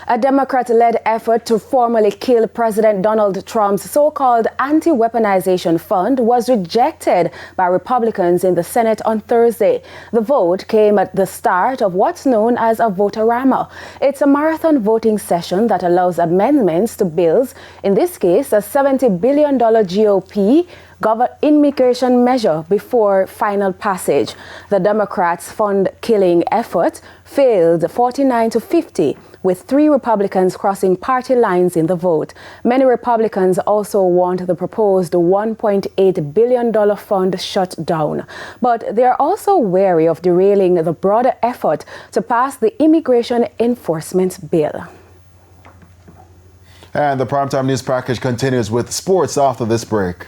A Democrat-led effort to formally kill President Donald Trump's so-called anti-weaponization fund was rejected by Republicans in the Senate on Thursday. The vote came at the start of what's known as a vote-a-rama. It's a marathon voting session that allows amendments to bills, in this case a $70 billion GOP immigration measure, before final passage. The Democrats' fund-killing effort failed 49-50, with 3 Republicans crossing party lines in the vote. Many Republicans also want the proposed $1.8 billion fund shut down. But they are also wary of derailing the broader effort to pass the immigration enforcement bill. And the Primetime News package continues with sports after this break.